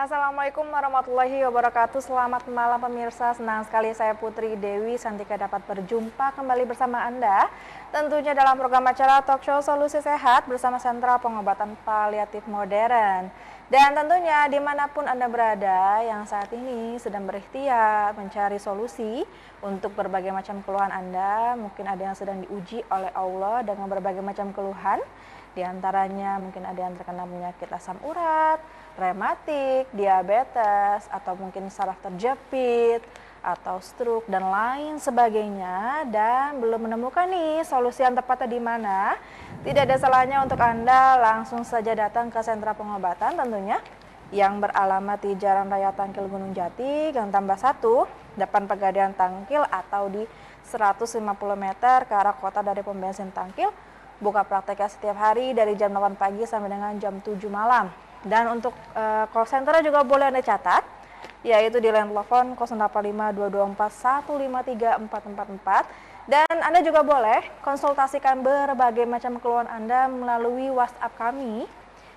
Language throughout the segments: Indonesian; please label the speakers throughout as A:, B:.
A: Assalamualaikum warahmatullahi wabarakatuh. Selamat malam pemirsa. Senang sekali saya Putri Dewi Santika dapat berjumpa kembali bersama Anda. Tentunya dalam program acara Talk Show Solusi Sehat bersama Sentra Pengobatan Paliatif Modern. Dan tentunya dimanapun Anda berada yang saat ini sedang berikhtiar mencari solusi untuk berbagai macam keluhan Anda. Mungkin ada yang sedang diuji oleh Allah dengan berbagai macam keluhan. Di antaranya mungkin ada yang terkena penyakit asam urat, rematik, diabetes, atau mungkin saraf terjepit, atau stroke, dan lain sebagainya. Dan belum menemukan nih solusi yang tepatnya di mana. Tidak ada salahnya untuk Anda langsung saja datang ke sentra pengobatan tentunya yang beralamat di Jalan Raya Tangkil Gunung Jati, Gang Tambak 1, depan Pegadaian Tangkil atau di 150 meter ke arah kota dari pom bensin Tangkil. Buka prakteknya setiap hari dari jam 8 pagi sampai dengan jam 7 malam. Dan untuk call center juga boleh Anda catat, yaitu di line telepon 085224153444. Dan Anda juga boleh konsultasikan berbagai macam keluhan Anda melalui WhatsApp kami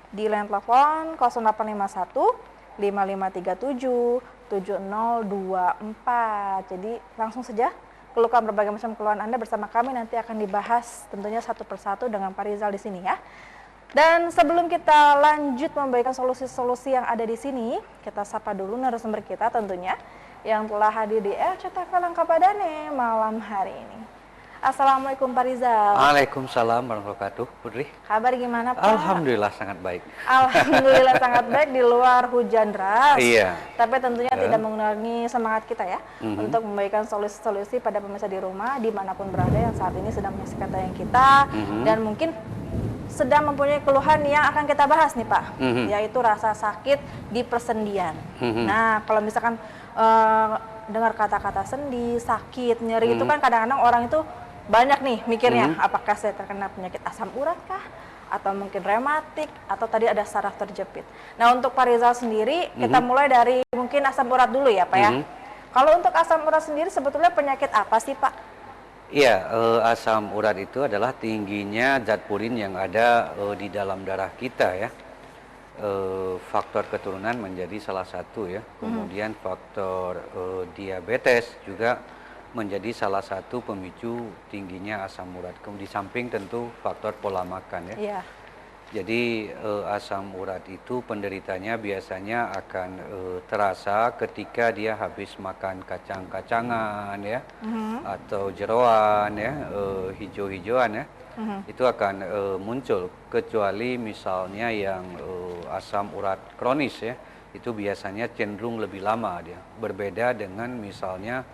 A: di line telepon 0851 5537 7024. Jadi langsung saja keluhkan berbagai macam keluhan Anda bersama kami, nanti akan dibahas tentunya satu persatu dengan Pak Rizal di sini ya. Dan sebelum kita lanjut memberikan solusi-solusi yang ada di sini, kita sapa dulu narasumber kita tentunya yang telah hadir di RCTV Langkapadane malam hari ini. Assalamualaikum Pak Rizal.
B: Waalaikumsalam warahmatullahi wabarakatuh, Putri.
A: Kabar gimana Pak?
B: Alhamdulillah sangat baik.
A: Alhamdulillah sangat baik di luar hujan deras.
B: Iya.
A: Tapi tentunya tidak mengurangi semangat kita ya untuk memberikan solusi-solusi pada pemirsa di rumah dimanapun berada yang saat ini sedang menyaksikan tayang kita dan mungkin sedang mempunyai keluhan yang akan kita bahas nih Pak, yaitu rasa sakit di persendian. Nah, kalau misalkan dengar kata-kata sendi, sakit, nyeri itu kan kadang-kadang orang itu banyak nih mikirnya, apakah saya terkena penyakit asam urat kah? Atau mungkin rematik, atau tadi ada saraf terjepit. Nah, untuk Pak Rizal sendiri, kita mulai dari mungkin asam urat dulu ya Pak ya. Kalau untuk asam urat sendiri sebetulnya penyakit apa sih Pak?
B: Iya, asam urat itu adalah tingginya zat purin yang ada di dalam darah kita ya. Faktor keturunan menjadi salah satu ya. Kemudian faktor diabetes juga menjadi salah satu pemicu tingginya asam urat. Kemudian di samping tentu faktor pola makan ya.
A: Iya.
B: Jadi asam urat itu penderitanya biasanya akan terasa ketika dia habis makan kacang-kacangan ya, atau jeroan ya, hijau-hijauan ya. Itu akan muncul, kecuali misalnya yang asam urat kronis ya, itu biasanya cenderung lebih lama dia. Berbeda dengan misalnya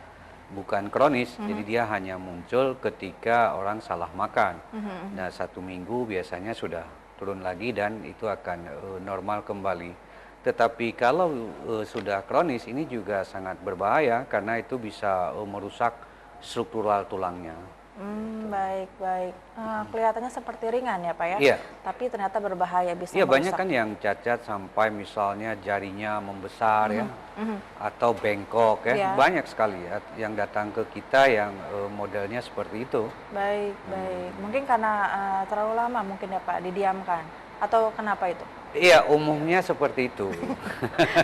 B: bukan kronis, jadi dia hanya muncul ketika orang salah makan. Nah, 1 minggu biasanya sudah turun lagi dan itu akan normal kembali. Tetapi kalau sudah kronis ini juga sangat berbahaya karena itu bisa merusak struktural tulangnya.
A: Baik. Kelihatannya seperti ringan ya Pak ya,
B: Iya.
A: tapi ternyata berbahaya, bisa
B: Iya, banyak
A: merusak.
B: kan yang cacat sampai misalnya jarinya membesar ya, atau bengkok ya.
A: Iya.
B: Banyak sekali ya yang datang ke kita yang modelnya seperti itu.
A: Baik. Mungkin karena terlalu lama mungkin ya Pak didiamkan, atau kenapa itu?
B: Iya, umumnya seperti itu.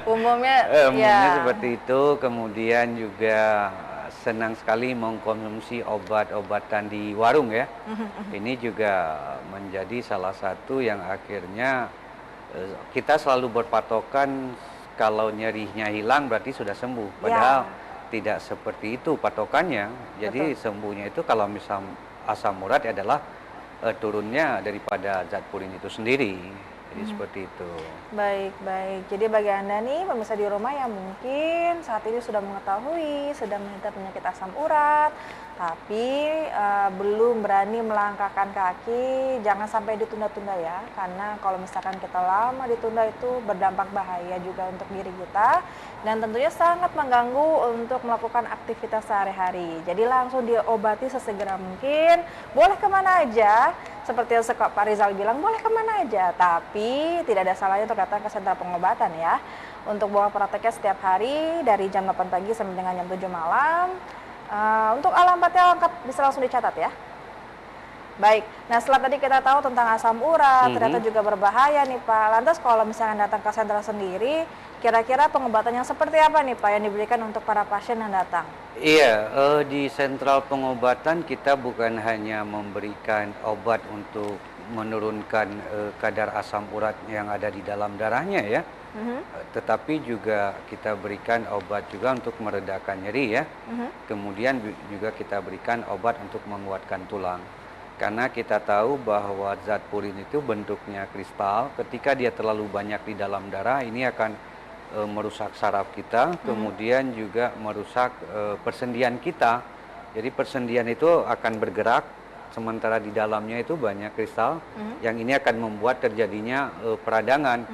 A: Umumnya
B: Umumnya
A: ya.
B: seperti itu, kemudian juga senang sekali mengkonsumsi obat-obatan di warung ya. Ini juga menjadi salah satu yang akhirnya kita selalu berpatokan kalau nyerinya hilang berarti sudah sembuh. Padahal tidak seperti itu patokannya. Jadi sembuhnya itu kalau misal asam urat adalah turunnya daripada zat purin itu sendiri. Jadi seperti itu.
A: Baik. Jadi bagi Anda nih pemirsa di rumah yang mungkin saat ini sudah mengetahui sedang menderita penyakit asam urat, tapi belum berani melangkahkan kaki, jangan sampai ditunda-tunda ya. Karena kalau misalkan kita lama ditunda itu berdampak bahaya juga untuk diri kita dan tentunya sangat mengganggu untuk melakukan aktivitas sehari-hari. Jadi langsung diobati sesegera mungkin. Boleh kemana aja, seperti yang Pak Rizal bilang, boleh kemana aja, tapi tidak ada salahnya untuk datang ke sentra pengobatan ya. Untuk bawa prakteknya setiap hari dari jam 8 pagi sampai dengan jam 7 malam. Untuk alamatnya lengkap bisa langsung dicatat ya. Baik, nah setelah tadi kita tahu tentang asam urat, ternyata juga berbahaya nih Pak. Lantas kalau misalnya datang ke sentra sendiri, Kira-kira pengobatan yang seperti apa nih Pak yang diberikan untuk para pasien yang datang?
B: Iya, di sentral pengobatan kita bukan hanya memberikan obat untuk menurunkan kadar asam urat yang ada di dalam darahnya ya, tetapi juga kita berikan obat juga untuk meredakan nyeri ya. Kemudian juga kita berikan obat untuk menguatkan tulang. Karena kita tahu bahwa zat purin itu bentuknya kristal, ketika dia terlalu banyak di dalam darah ini akan merusak saraf kita, kemudian juga merusak persendian kita. Jadi persendian itu akan bergerak, sementara di dalamnya itu banyak kristal, yang ini akan membuat terjadinya peradangan.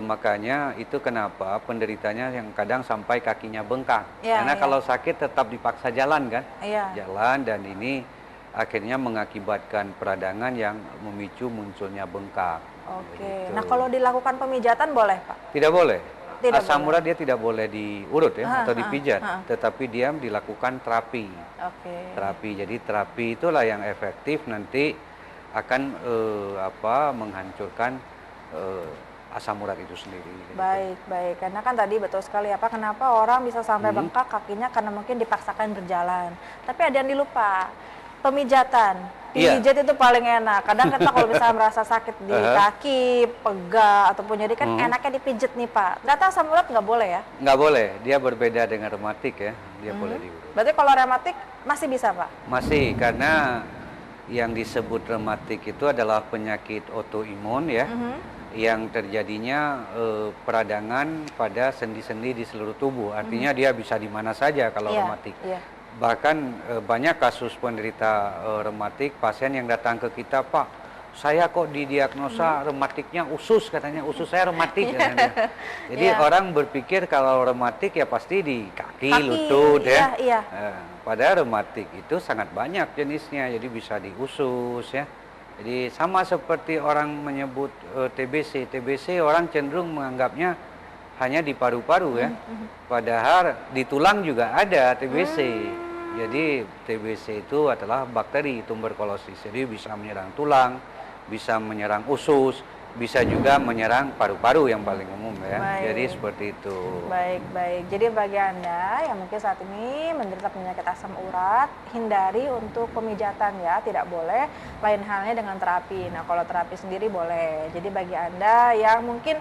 B: Makanya itu kenapa penderitanya yang kadang sampai kakinya bengkak. Karena kalau sakit tetap dipaksa jalan kan, jalan, dan ini akhirnya mengakibatkan peradangan yang memicu munculnya bengkak.
A: Oke, nah kalau dilakukan pemijatan boleh Pak?
B: Tidak boleh.
A: Tidak
B: Asam
A: boleh.
B: urat dia tidak boleh diurut ya atau dipijat, tetapi dia dilakukan terapi. Terapi. Jadi terapi itulah yang efektif nanti akan menghancurkan asam urat itu sendiri.
A: Baik, baik. Karena kan tadi betul sekali apa kenapa orang bisa sampai bengkak kakinya karena mungkin dipaksakan berjalan. Tapi ada yang dilupa. Pemijatan. Pijat itu paling enak. Kadang kita kalau misalnya merasa sakit di kaki, pegal ataupun nyeri kan enaknya dipijat nih Pak. Ternyata asam urat nggak boleh ya?
B: Nggak boleh. Dia berbeda dengan rematik ya. Dia boleh diurut.
A: Berarti kalau rematik masih bisa Pak?
B: Masih, karena yang disebut rematik itu adalah penyakit autoimun ya. Yang terjadinya peradangan pada sendi-sendi di seluruh tubuh. Artinya dia bisa di mana saja kalau rematik. Bahkan banyak kasus penderita rematik, pasien yang datang ke kita, Pak, saya kok didiagnosa rematiknya usus, katanya usus saya rematik. Katanya. Jadi orang berpikir kalau rematik ya pasti di kaki lutut ya. Padahal rematik itu sangat banyak jenisnya, jadi bisa di usus ya. Jadi sama seperti orang menyebut TBC. TBC orang cenderung menganggapnya hanya di paru-paru ya. Padahal di tulang juga ada TBC. Jadi TBC itu adalah bakteri tuberkulosis. Jadi bisa menyerang tulang, bisa menyerang usus, bisa juga menyerang paru-paru yang paling umum ya. Jadi seperti itu.
A: Baik, baik. Jadi bagi Anda yang mungkin saat ini menderita penyakit asam urat, hindari untuk pemijatan ya, tidak boleh. Lain halnya dengan terapi. Nah, kalau terapi sendiri boleh. Jadi bagi Anda yang mungkin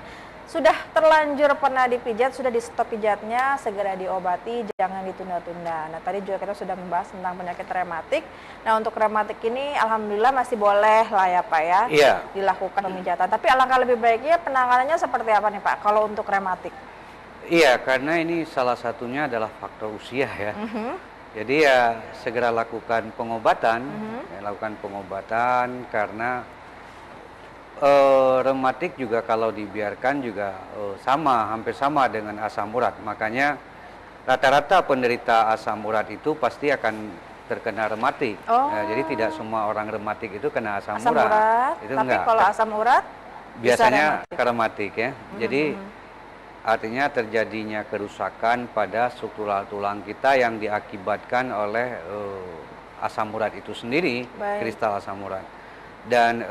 A: sudah terlanjur pernah dipijat, sudah di stop pijatnya, segera diobati, jangan ditunda-tunda. Nah, tadi juga kita sudah membahas tentang penyakit rematik. Nah, untuk rematik ini alhamdulillah masih boleh lah ya Pak ya, dilakukan pemijatan. Tapi alangkah lebih baiknya penanganannya seperti apa nih Pak kalau untuk rematik?
B: Iya, karena ini salah satunya adalah faktor usia ya. Jadi ya segera lakukan pengobatan, lakukan pengobatan karena rematik juga kalau dibiarkan juga hampir sama dengan asam urat. Makanya rata-rata penderita asam urat itu pasti akan terkena rematik. Jadi tidak semua orang rematik itu kena asam urat. Itu
A: tapi
B: enggak.
A: Kalau asam urat
B: biasanya ke rematik ya. Jadi artinya terjadinya kerusakan pada struktural tulang kita yang diakibatkan oleh asam urat itu sendiri, kristal asam urat. Dan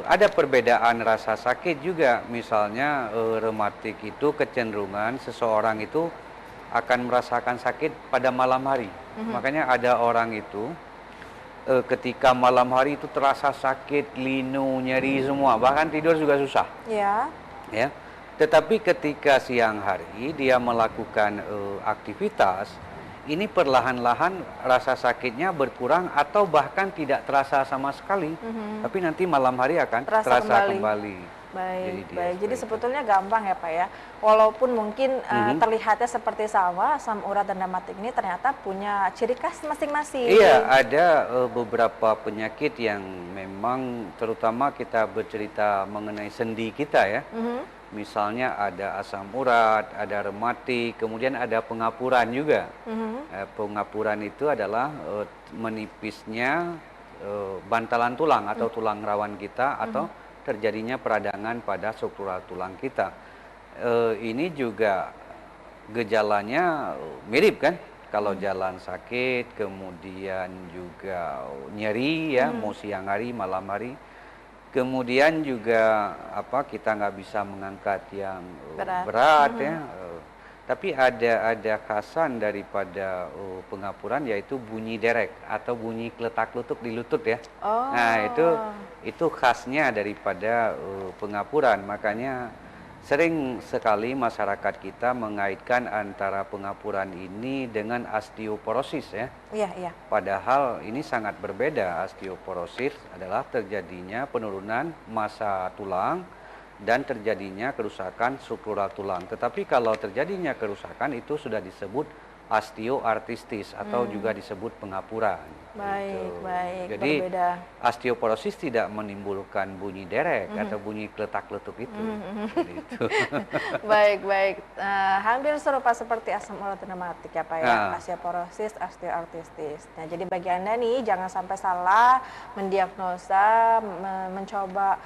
B: ada perbedaan rasa sakit juga, misalnya rematik itu kecenderungan seseorang itu akan merasakan sakit pada malam hari. Makanya ada orang itu ketika malam hari itu terasa sakit, linu, nyeri semua, bahkan tidur juga susah. Ya. Tetapi ketika siang hari dia melakukan aktivitas, ini perlahan-lahan rasa sakitnya berkurang atau bahkan tidak terasa sama sekali. Tapi nanti malam hari akan terasa kembali.
A: Jadi sebetulnya gampang ya Pak ya. Walaupun mungkin terlihatnya seperti sama, asam urat dan rematik ini ternyata punya ciri khas masing-masing.
B: Iya, ada beberapa penyakit yang memang terutama kita bercerita mengenai sendi kita ya. Misalnya ada asam urat, ada rematik, kemudian ada pengapuran juga. Pengapuran itu adalah menipisnya bantalan tulang atau tulang rawan kita atau terjadinya peradangan pada struktural tulang kita. Ini juga gejalanya mirip kan? Kalau jalan sakit, kemudian juga nyeri ya, mau siang hari, malam hari. Kemudian juga kita nggak bisa mengangkat yang
A: Berat.
B: berat ya. Tapi ada khasan daripada pengapuran yaitu bunyi derek atau bunyi kletak-kletuk di lutut ya. Nah
A: Oh.
B: itu khasnya daripada pengapuran. Makanya sering sekali masyarakat kita mengaitkan antara pengapuran ini dengan osteoporosis ya.
A: Iya, iya.
B: Padahal ini sangat berbeda. Osteoporosis adalah terjadinya penurunan massa tulang dan terjadinya kerusakan struktural tulang. Tetapi kalau terjadinya kerusakan itu sudah disebut osteoartritis atau juga disebut pengapuran.
A: Baik,
B: Gitu.
A: baik.
B: Jadi
A: Berbeda.
B: osteoporosis tidak menimbulkan bunyi derek atau bunyi kletak-kletuk itu. Gitu.
A: Baik, baik. Hampir serupa seperti asam urat reumatik ya Pak ya,
B: Nah,
A: osteoporosis, osteoartritis. Nah, jadi bagi Anda nih jangan sampai salah mendiagnosa, mencoba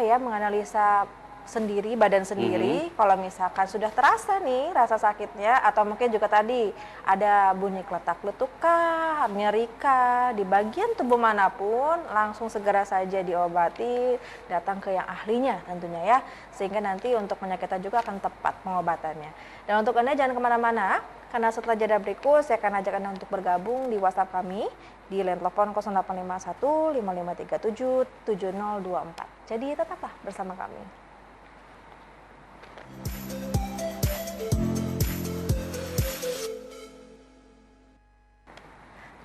A: menganalisa sendiri, badan sendiri. Kalau misalkan sudah terasa nih rasa sakitnya, atau mungkin juga tadi ada bunyi kletak-kletuk kah, nyeri kah di bagian tubuh manapun, langsung segera saja diobati, datang ke yang ahlinya tentunya ya, sehingga nanti untuk penyakitnya juga akan tepat pengobatannya. Dan untuk Anda jangan kemana-mana, karena setelah jeda berikut saya akan ajak Anda untuk bergabung di WhatsApp kami di line telepon 0851 5537 7024. Jadi tetaplah bersama kami.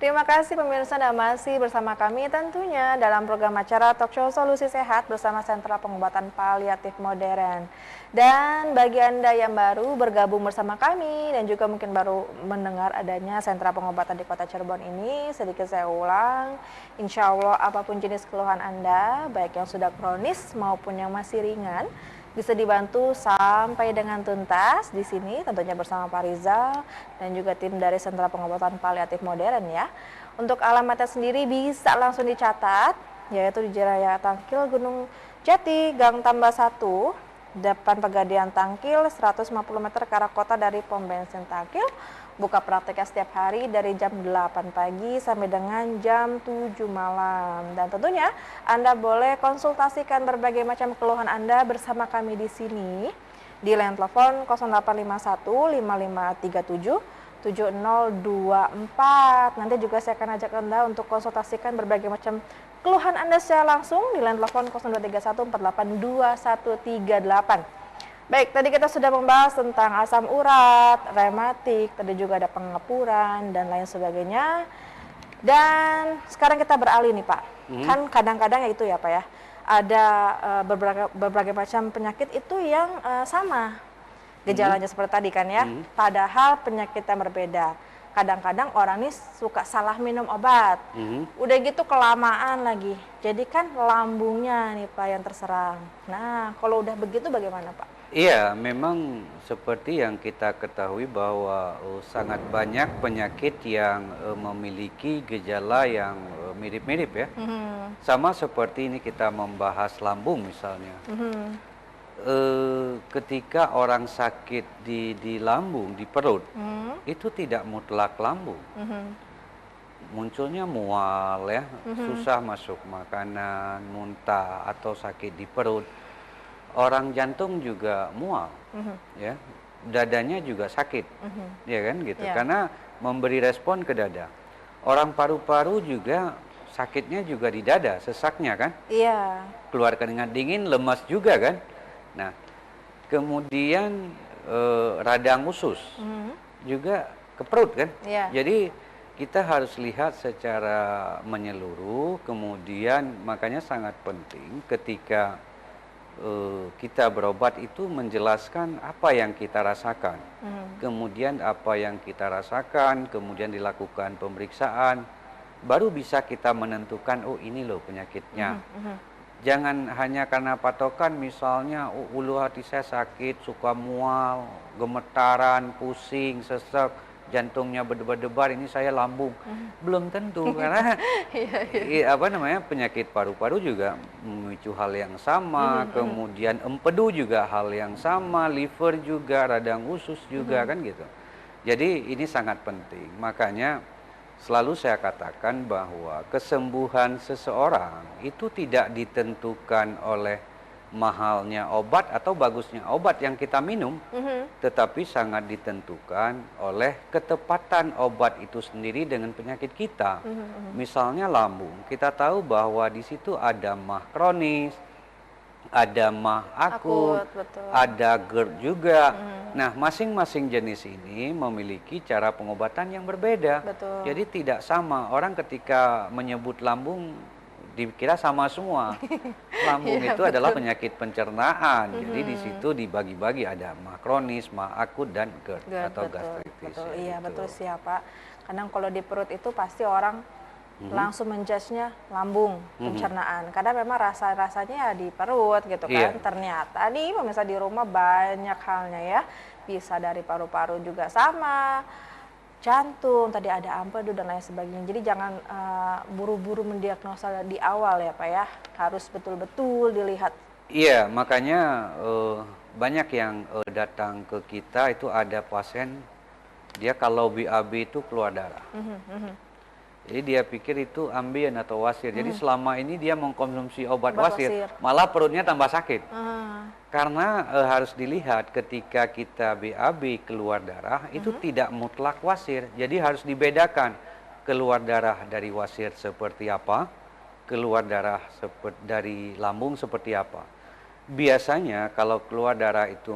A: Terima kasih pemirsa Anda masih bersama kami tentunya dalam program acara Talk Show Solusi Sehat bersama Sentra Pengobatan Paliatif Modern. Dan bagi Anda yang baru bergabung bersama kami dan juga mungkin baru mendengar adanya sentra pengobatan di Kota Cirebon ini, sedikit saya ulang, insya Allah apapun jenis keluhan Anda, baik yang sudah kronis maupun yang masih ringan, bisa dibantu sampai dengan tuntas di sini tentunya bersama Pak Rizal dan juga tim dari Sentra Pengobatan Paliatif Modern ya. Untuk alamatnya sendiri bisa langsung dicatat, yaitu di Jalan Tangkil Gunung Jati, Gang Tambah 1, depan Pegadaian Tangkil, 150 meter ke arah kota dari pom bensin Tangkil. Buka prakteknya setiap hari dari jam 8 pagi sampai dengan jam 7 malam. Dan tentunya Anda boleh konsultasikan berbagai macam keluhan Anda bersama kami di sini di line telepon 0851 5537 7024. Nanti juga saya akan ajak Anda untuk konsultasikan berbagai macam keluhan Anda secara langsung di line telepon 0231 482138. Baik, tadi kita sudah membahas tentang asam urat, rematik, tadi juga ada pengapuran, dan lain sebagainya. Dan sekarang kita beralih nih Pak, kan kadang-kadang ya itu ya Pak ya, ada berbagai macam penyakit itu yang sama, gejalanya seperti tadi kan ya, padahal penyakitnya berbeda. Kadang-kadang orang ini suka salah minum obat, udah gitu kelamaan lagi, jadi kan lambungnya nih Pak yang terserang. Nah, kalau udah begitu bagaimana Pak?
B: iya, memang seperti yang kita ketahui bahwa sangat banyak penyakit yang memiliki gejala yang mirip-mirip ya. Sama seperti ini kita membahas lambung misalnya. Ketika orang sakit di lambung, di perut, itu tidak mutlak lambung. Munculnya mual ya, susah masuk makanan, muntah atau sakit di perut. Orang jantung juga mual, ya, dadanya juga sakit, ya kan gitu,
A: Ya.
B: karena memberi respon ke dada. Orang paru-paru juga sakitnya juga di dada, sesaknya kan,
A: Iya.
B: keluar keringat dingin, lemas juga kan. Nah, kemudian radang usus juga ke perut kan.
A: Iya.
B: Jadi kita harus lihat secara menyeluruh, kemudian makanya sangat penting ketika kita berobat itu menjelaskan apa yang kita rasakan, kemudian apa yang kita rasakan, kemudian dilakukan pemeriksaan, baru bisa kita menentukan, oh ini loh penyakitnya. Jangan hanya karena patokan misalnya ulu hati saya sakit, suka mual, gemetaran, pusing, sesek, jantungnya berdebar-debar, ini saya lambung. Belum tentu karena penyakit paru-paru juga memicu hal yang sama, kemudian empedu juga hal yang sama, liver juga, radang usus juga kan gitu. Jadi ini sangat penting. Makanya Selalu saya katakan bahwa kesembuhan seseorang itu tidak ditentukan oleh mahalnya obat atau bagusnya obat yang kita minum, tetapi sangat ditentukan oleh ketepatan obat itu sendiri dengan penyakit kita. Misalnya lambung, kita tahu bahwa di situ ada mah kronis, ada mah akut,
A: Akut, betul.
B: ada GERD juga. Nah, masing-masing jenis ini memiliki cara pengobatan yang berbeda.
A: Betul.
B: Jadi tidak sama. Orang ketika menyebut lambung dikira sama semua. Lambung
A: Iya,
B: itu adalah
A: betul.
B: penyakit pencernaan. Jadi di situ dibagi-bagi ada mah kronis, mah akut dan GERD
A: GERD,
B: atau
A: betul,
B: gastritis.
A: betul.
B: ya
A: Iya,
B: gitu.
A: betul sih ya, Pak. Kadang kalau di perut itu pasti orang langsung menjudge-nya lambung, pencernaan. Karena memang rasa-rasanya ya di perut gitu kan.
B: Iya.
A: Ternyata nih pemirsa di rumah banyak halnya ya. Bisa dari paru-paru juga sama, jantung, tadi ada ampedu dan lain sebagainya. Jadi jangan buru-buru mendiagnosa di awal ya Pak ya. Harus betul-betul dilihat.
B: Iya, makanya banyak yang datang ke kita itu ada pasien dia kalau BAB itu keluar darah. Jadi dia pikir itu ambien atau wasir. Jadi selama ini dia mengkonsumsi obat
A: Obat
B: wasir,
A: wasir.
B: malah perutnya tambah sakit.
A: Ah,
B: Karena harus dilihat ketika kita BAB keluar darah itu tidak mutlak wasir. Jadi harus dibedakan keluar darah dari wasir seperti apa, keluar darah dari lambung seperti apa. Biasanya kalau keluar darah itu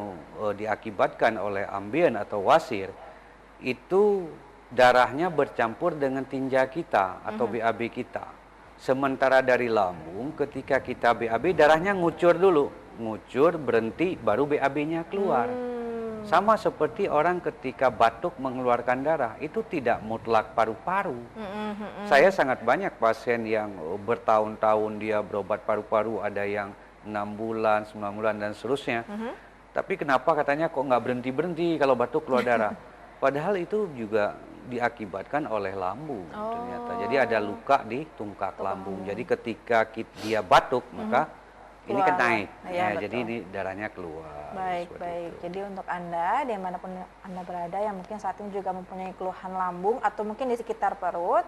B: diakibatkan oleh ambien atau wasir, itu darahnya bercampur dengan tinja kita atau BAB kita. Sementara dari lambung ketika kita BAB darahnya ngucur dulu, ngucur berhenti baru BAB-nya keluar. Sama seperti orang ketika batuk mengeluarkan darah, itu tidak mutlak paru-paru. Saya sangat banyak pasien yang bertahun-tahun dia berobat paru-paru, ada yang 6 bulan, 9 bulan dan seterusnya. Tapi kenapa katanya kok nggak berhenti-berhenti kalau batuk keluar darah? Padahal itu juga diakibatkan oleh lambung ternyata. Jadi ada luka di tungkak lambung. Jadi ketika dia batuk maka ini kan
A: Keluar.
B: naik.
A: Iya,
B: Ya, jadi
A: betul.
B: ini darahnya keluar.
A: baik,
B: seperti
A: baik.
B: itu.
A: Jadi untuk Anda, dimanapun Anda berada yang mungkin saat ini juga mempunyai keluhan lambung atau mungkin di sekitar perut,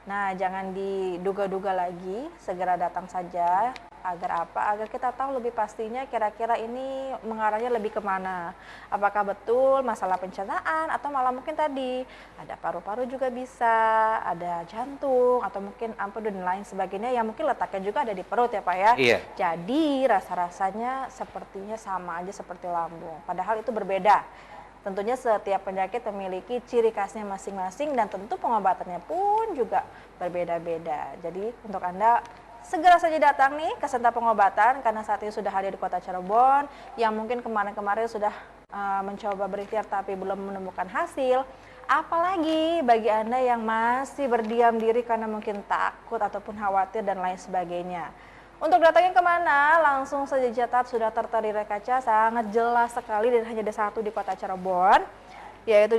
A: nah jangan diduga-duga lagi, segera datang saja. Agar apa? Agar kita tahu lebih pastinya kira-kira ini mengarahnya lebih kemana. Apakah betul masalah pencernaan atau malah mungkin tadi ada paru-paru juga bisa, ada jantung atau mungkin ampedu dan lain sebagainya yang mungkin letaknya juga ada di perut ya Pak ya.
B: Iya.
A: Jadi rasa-rasanya sepertinya sama aja seperti lambung. Padahal itu berbeda. Tentunya setiap penyakit memiliki ciri khasnya masing-masing dan tentu pengobatannya pun juga berbeda-beda. Jadi untuk Anda segera saja datang nih ke sentra pengobatan karena saat ini sudah hadir di Kota Cirebon yang mungkin kemarin-kemarin sudah mencoba berikhtiar tapi belum menemukan hasil. Apalagi bagi Anda yang masih berdiam diri karena mungkin takut ataupun khawatir dan lain sebagainya. Untuk datangnya kemana? Langsung saja catat sudah tertera di kaca sangat jelas sekali dan hanya ada satu di Kota Cirebon, yaitu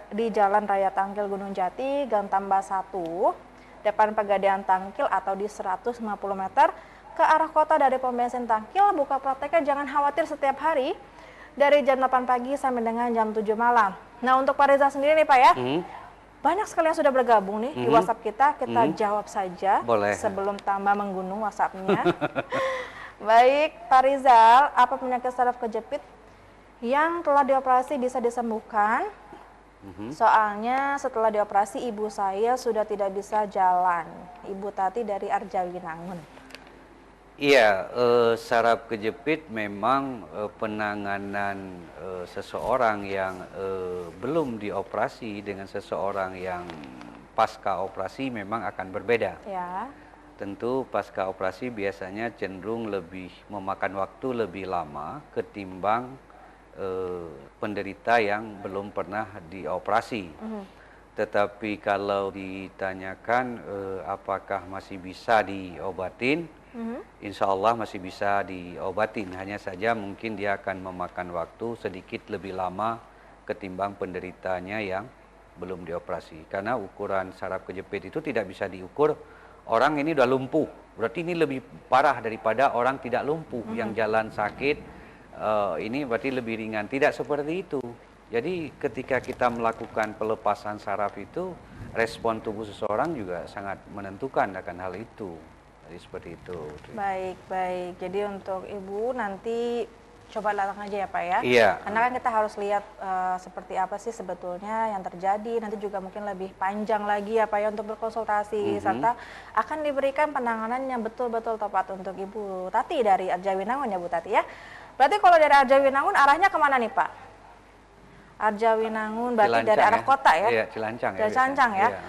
A: di Jalan Raya Tangkil Gunung Jati, Gang Tambah 1, depan Pegadaian Tangkil atau di 150 meter ke arah kota dari pom bensin Tangkil. Buka prakteknya jangan khawatir setiap hari dari jam 8 pagi sampai dengan jam 7 malam. Nah untuk Pak Reza sendiri nih Pak ya, banyak sekali yang sudah bergabung nih di WhatsApp kita jawab saja.
B: Boleh.
A: Sebelum tambah menggunung WhatsApp-nya. Baik, Pak Rizal, apa penyakit saraf kejepit yang telah dioperasi bisa disembuhkan? Soalnya setelah dioperasi ibu saya sudah tidak bisa jalan. Ibu Tati dari Arjawinangun.
B: Iya, saraf kejepit memang penanganan seseorang yang belum dioperasi dengan seseorang yang pasca operasi memang akan berbeda.
A: Ya.
B: Tentu pasca operasi biasanya cenderung lebih memakan waktu lebih lama ketimbang penderita yang belum pernah dioperasi. Tetapi kalau ditanyakan apakah masih bisa diobatin, insya Allah masih bisa diobatin. Hanya saja mungkin dia akan memakan waktu sedikit lebih lama ketimbang penderitanya yang belum dioperasi. Karena ukuran saraf kejepit itu tidak bisa diukur orang ini udah lumpuh. Berarti ini lebih parah daripada orang tidak lumpuh yang jalan sakit. Ini berarti lebih ringan. Tidak seperti itu. Jadi ketika kita melakukan pelepasan saraf itu respon tubuh seseorang juga sangat menentukan akan hal itu. Jadi seperti itu.
A: Baik, baik. Jadi untuk Ibu nanti coba datang aja ya Pak ya.
B: Iya.
A: Karena kan kita harus lihat seperti apa sih sebetulnya yang terjadi. Nanti juga mungkin lebih panjang lagi ya Pak ya untuk berkonsultasi. Serta akan diberikan penanganan yang betul-betul tepat untuk Ibu Tati dari Arjawinangun ya Bu Tati ya. Berarti kalau dari Arjawinangun arahnya kemana nih Pak? Arjawinangun berarti
B: Cilancang
A: dari arah kota ya?
B: Iya, Cilancang ya.
A: Cilancang ya?
B: Iya.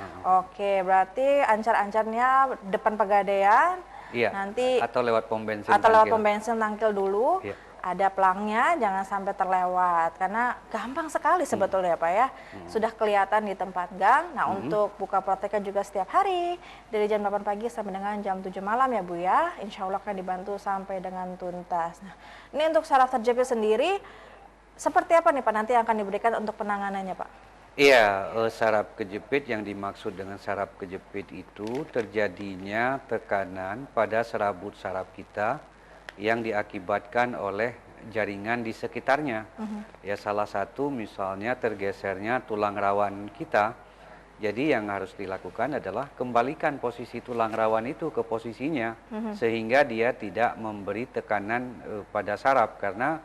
A: Oke, berarti ancar-ancarnya depan Pegadaian.
B: Iya.
A: Nanti
B: Atau lewat pom bensin.
A: atau lewat
B: tangkil.
A: pom bensin tangkil dulu.
B: Iya.
A: Ada pelangnya, jangan sampai terlewat karena gampang sekali sebetulnya Pak ya. Sudah kelihatan di tempat gang. Nah, untuk buka prakteknya juga setiap hari dari jam 8 pagi sampai dengan jam 7 malam ya Bu ya. Insya Allah akan dibantu sampai dengan tuntas. Nah, ini untuk saraf terjepit sendiri seperti apa nih Pak nanti yang akan diberikan untuk penanganannya Pak?
B: Iya, saraf kejepit, yang dimaksud dengan saraf kejepit itu terjadinya tekanan pada serabut saraf kita yang diakibatkan oleh jaringan di sekitarnya. Ya, salah satu misalnya tergesernya tulang rawan kita. Jadi yang harus dilakukan adalah kembalikan posisi tulang rawan itu ke posisinya sehingga dia tidak memberi tekanan pada saraf, karena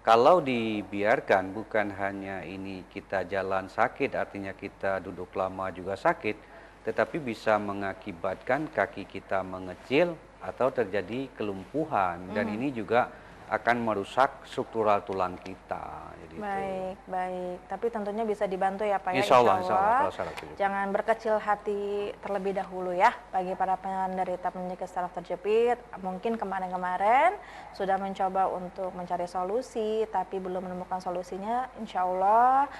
B: kalau dibiarkan bukan hanya ini kita jalan sakit, artinya kita duduk lama juga sakit, tetapi bisa mengakibatkan kaki kita mengecil atau terjadi kelumpuhan, dan ini juga akan merusak struktural tulang kita. Jadi
A: Baik, baik. Tapi tentunya bisa dibantu ya Pak ya.
B: Insya Allah, kalau saraf kejepit.
A: Jangan berkecil hati terlebih dahulu ya bagi para penderita penyakit saraf terjepit. Mungkin kemarin-kemarin sudah mencoba untuk mencari solusi tapi belum menemukan solusinya. Insya Allah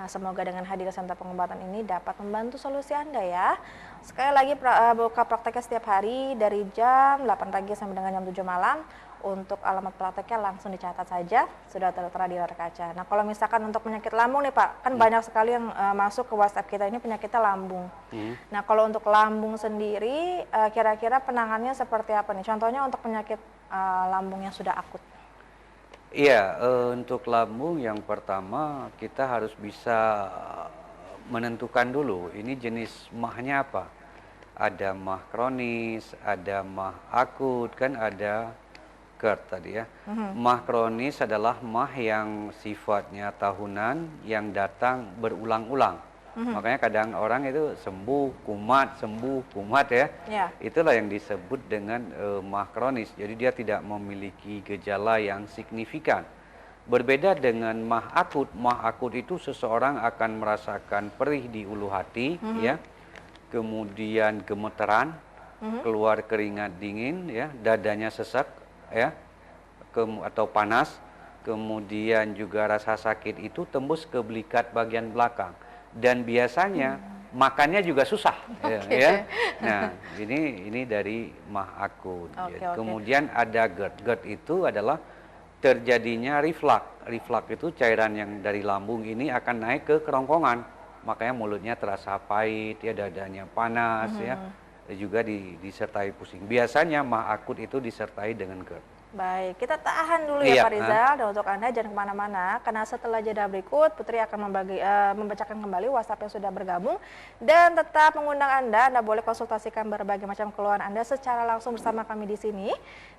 A: semoga dengan hadirnya sentra pengobatan ini dapat membantu solusi Anda ya. Sekali lagi buka prakteknya setiap hari dari jam 8 pagi sampai dengan jam 7 malam. Untuk alamat prakteknya langsung dicatat saja, sudah tertera di layar kaca. Nah, kalau misalkan untuk penyakit lambung nih Pak, kan banyak sekali yang masuk ke WhatsApp kita ini penyakitnya lambung. Nah, kalau untuk lambung sendiri, kira-kira penanganannya seperti apa nih? Contohnya untuk penyakit lambung yang sudah akut.
B: Iya, untuk lambung yang pertama kita harus bisa menentukan dulu ini jenis mahnya apa. Ada mah kronis, ada mah akut, kan ada GERD tadi ya. Mah kronis adalah mah yang sifatnya tahunan yang datang berulang-ulang. Makanya kadang orang itu sembuh kumat ya. Itulah yang disebut dengan mah kronis. Jadi dia tidak memiliki gejala yang signifikan. Berbeda dengan mah akut itu seseorang akan merasakan perih di ulu hati ya. Kemudian gemeteran, keluar keringat dingin ya, dadanya sesak ya, atau panas, kemudian juga rasa sakit itu tembus ke belikat bagian belakang, dan biasanya makannya juga susah ya. Nah, ini dari mah akut. Kemudian ada GERD. GERD itu adalah terjadinya reflux. Reflux itu cairan yang dari lambung ini akan naik ke kerongkongan, makanya mulutnya terasa pahit ya, dadanya panas ya, juga disertai pusing. Biasanya mah akut itu disertai dengan GERD.
A: Baik, kita tahan dulu ya Pak Rizal, dan untuk Anda jangan kemana-mana, karena setelah jeda berikut Putri akan membacakan kembali WhatsApp yang sudah bergabung, dan tetap mengundang Anda boleh konsultasikan berbagai macam keluhan Anda secara langsung bersama kami di sini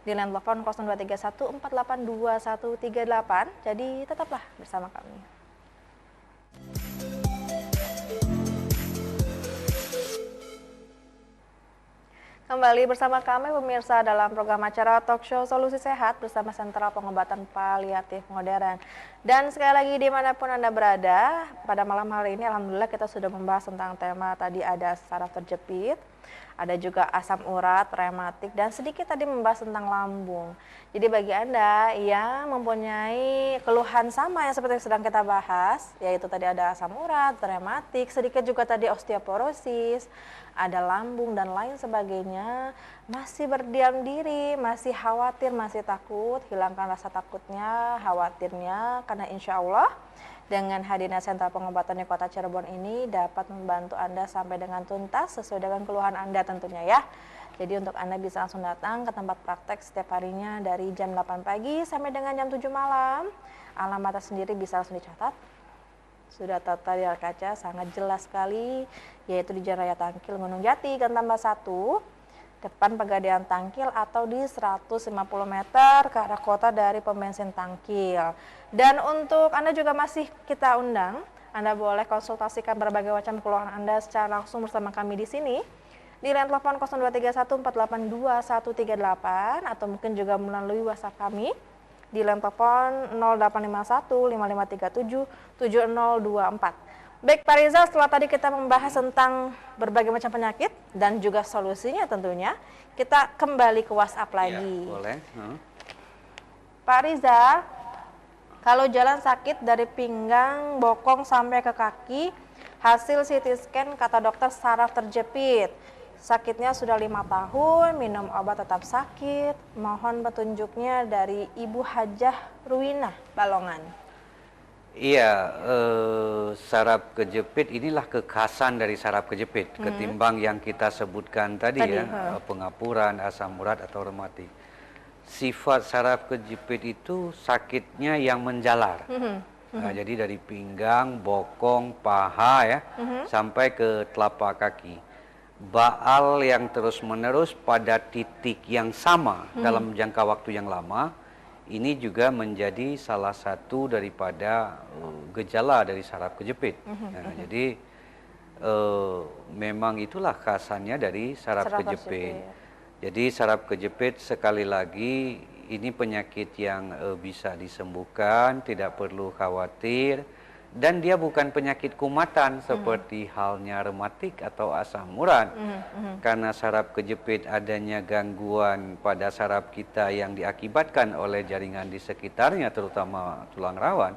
A: di line telepon 0231 482138. Jadi tetaplah bersama kami. Kembali bersama kami pemirsa dalam program acara Talk Show Solusi Sehat bersama Sentra Pengobatan Paliatif Modern. Dan sekali lagi dimanapun Anda berada, pada malam hari ini Alhamdulillah kita sudah membahas tentang tema tadi, ada saraf terjepit, ada juga asam urat, rematik, dan sedikit tadi membahas tentang lambung. Jadi bagi Anda yang mempunyai keluhan sama yang seperti yang sedang kita bahas, yaitu tadi ada asam urat, rematik, sedikit juga tadi osteoporosis, ada lambung dan lain sebagainya, masih berdiam diri, masih khawatir, masih takut, hilangkan rasa takutnya, khawatirnya, karena insya Allah dengan hadirnya sentra pengobatan di Kota Cirebon ini dapat membantu Anda sampai dengan tuntas sesuai dengan keluhan Anda tentunya ya. Jadi untuk Anda bisa langsung datang ke tempat praktek setiap harinya dari jam 8 pagi sampai dengan jam 7 malam. Alamatnya sendiri bisa langsung dicatat. Sudah tertera di layar kaca, sangat jelas sekali, yaitu di Jalan Raya Tangkil, Gunung Jati, Gang Tambah 1, depan Pegadaian Tangkil atau di 150 meter ke arah kota dari pom bensin Tangkil. Dan untuk Anda juga masih kita undang, Anda boleh konsultasikan berbagai macam keluhan Anda secara langsung bersama kami di sini di line telepon 0231482138 atau mungkin juga melalui WhatsApp kami di line telepon 085155377024. Baik Pak Rizal, setelah tadi kita membahas tentang berbagai macam penyakit dan juga solusinya tentunya, kita kembali ke WhatsApp lagi.
B: Ya, boleh.
A: Pak Rizal, kalau jalan sakit dari pinggang, bokong sampai ke kaki, hasil CT scan kata dokter saraf terjepit. Sakitnya sudah 5 tahun, minum obat tetap sakit. Mohon petunjuknya dari Ibu Hajah Ruwinah, Balongan.
B: Iya, saraf kejepit inilah kekhasan dari saraf kejepit ketimbang yang kita sebutkan tadi ya, pengapuran, asam urat atau rematik. Sifat saraf kejepit itu sakitnya yang menjalar. Nah, jadi dari pinggang, bokong, paha ya, sampai ke telapak kaki. Baal yang terus-menerus pada titik yang sama dalam jangka waktu yang lama, ini juga menjadi salah satu daripada gejala dari saraf kejepit. Nah, jadi memang itulah khasannya dari saraf kejepit. Jadi saraf kejepit sekali lagi ini penyakit yang bisa disembuhkan, tidak perlu khawatir. Dan dia bukan penyakit kumatan seperti halnya rematik atau asam urat. Karena saraf kejepit adanya gangguan pada saraf kita yang diakibatkan oleh jaringan di sekitarnya, terutama tulang rawan.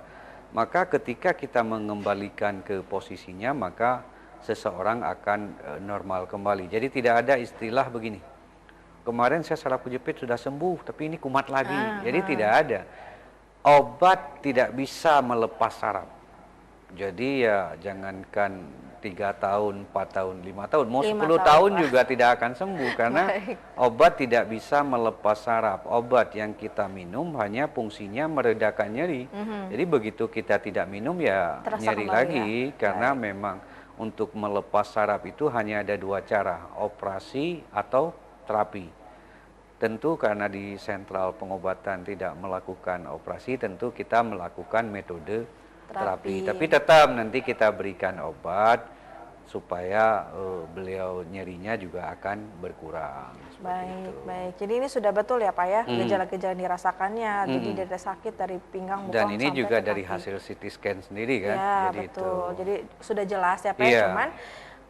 B: Maka ketika kita mengembalikan ke posisinya, maka seseorang akan normal kembali. Jadi tidak ada istilah begini, kemarin saya saraf kejepit sudah sembuh, tapi ini kumat lagi. Jadi tidak ada. Obat tidak bisa melepas saraf. Jadi ya jangankan 3 tahun, 4 tahun, 5 tahun, mau 10 tahun juga tidak akan sembuh karena obat tidak bisa melepas saraf. Obat yang kita minum hanya fungsinya meredakan nyeri. Jadi begitu kita tidak minum ya nyeri lagi karena memang untuk melepas saraf itu hanya ada 2 cara, operasi atau terapi. Tentu karena di sentral pengobatan tidak melakukan operasi, tentu kita melakukan metode terapi. Tapi tetap nanti kita berikan obat supaya beliau nyerinya juga akan berkurang.
A: Baik. Jadi ini sudah betul ya Pak ya, gejala-gejala yang dirasakannya, jadi dari sakit dari pinggang, bokong
B: dan ini
A: sampai
B: juga
A: ke
B: dari
A: kaki.
B: hasil CT scan sendiri kan.
A: Ya
B: jadi
A: betul,
B: itu.
A: jadi sudah jelas ya Pak ya, cuman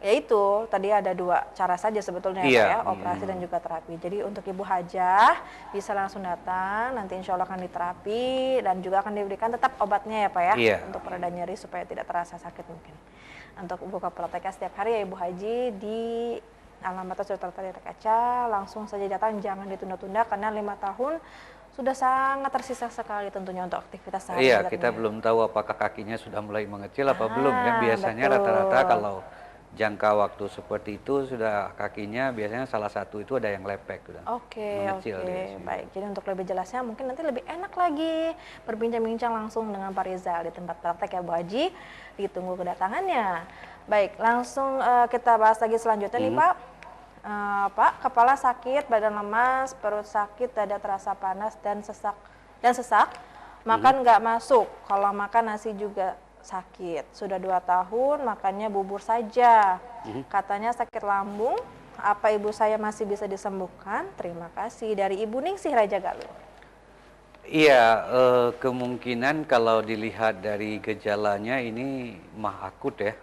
A: ya itu tadi ada 2 cara saja sebetulnya ya Pak ya, operasi dan juga terapi. Jadi untuk Ibu Hajah bisa langsung datang, nanti insya Allah akan diterapi dan juga akan diberikan tetap obatnya ya Pak ya, untuk pereda nyeri supaya tidak terasa sakit mungkin. Untuk buka prakteknya setiap hari ya Ibu Haji di alamatnya sudah tertera di kaca, langsung saja datang, jangan ditunda-tunda karena 5 tahun sudah sangat tersisa sekali tentunya untuk aktivitas sehari-hari.
B: Iya, kita belum tahu apakah kakinya sudah mulai mengecil apa belum ya. Biasanya rata-rata kalau jangka waktu seperti itu sudah kakinya biasanya salah satu itu ada yang lepek sudah.
A: Oke. Baik. Jadi untuk lebih jelasnya mungkin nanti lebih enak lagi berbincang-bincang langsung dengan Pak Rizal di tempat praktek ya Bu Haji. Ditunggu kedatangannya. Baik, langsung kita bahas lagi selanjutnya nih Pak. Pak, kepala sakit, badan lemas, perut sakit, dada terasa panas dan sesak. Makan nggak masuk. Kalau makan nasi juga sakit. Sudah 2 tahun makannya bubur saja. Katanya sakit lambung. Apa ibu saya masih bisa disembuhkan? Terima kasih. Dari Ibu Ningsih Raja Galuh.
B: Iya, kemungkinan kalau dilihat dari gejalanya ini mah akut ya.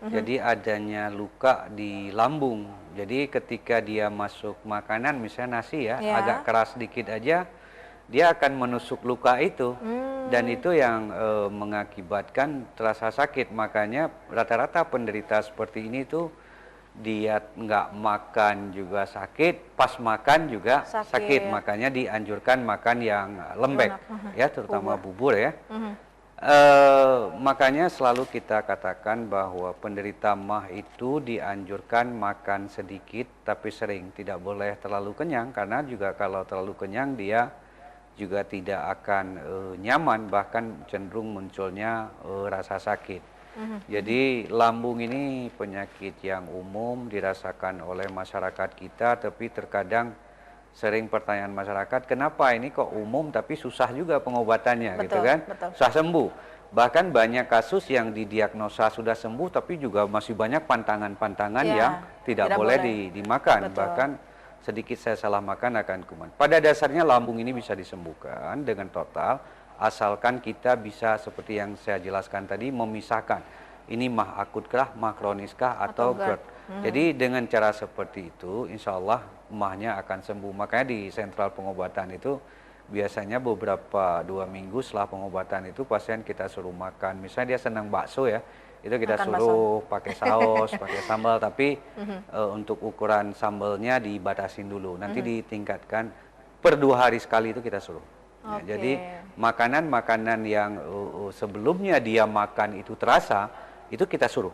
B: Jadi adanya luka di lambung. Jadi ketika dia masuk makanan misalnya nasi ya, agak keras sedikit aja, dia akan menusuk luka itu. Dan itu yang mengakibatkan terasa sakit. Makanya rata-rata penderita seperti ini tuh dia nggak makan juga sakit, pas makan juga sakit. Makanya dianjurkan makan yang lembek, ya terutama bubur ya. Makanya selalu kita katakan bahwa penderita MAH itu dianjurkan makan sedikit tapi sering, tidak boleh terlalu kenyang karena juga kalau terlalu kenyang dia juga tidak akan nyaman, bahkan cenderung munculnya rasa sakit. Jadi lambung ini penyakit yang umum dirasakan oleh masyarakat kita, tapi terkadang sering pertanyaan masyarakat, kenapa ini kok umum tapi susah juga pengobatannya, gitu
A: Betul,
B: kan?
A: betul.
B: Susah sembuh. Bahkan banyak kasus yang didiagnosa sudah sembuh, tapi juga masih banyak pantangan-pantangan
A: Ya,
B: yang tidak boleh dimakan.
A: Betul.
B: Bahkan sedikit saya salah makan akan kuman. Pada dasarnya lambung ini bisa disembuhkan dengan total, asalkan kita bisa seperti yang saya jelaskan tadi, memisahkan ini mah akut kah, mah kronis kah, atau GERD. Jadi dengan cara seperti itu, insya Allah mahnya akan sembuh. Makanya di sentral pengobatan itu biasanya beberapa 2 minggu setelah pengobatan itu pasien kita suruh makan. Misalnya dia senang bakso ya, itu kita
A: Makan
B: suruh pakai saus, pakai sambal, tapi untuk ukuran sambalnya dibatasin dulu. Nanti ditingkatkan per 2 hari sekali itu kita suruh. Ya, jadi makanan-makanan yang sebelumnya dia makan itu terasa, itu kita suruh.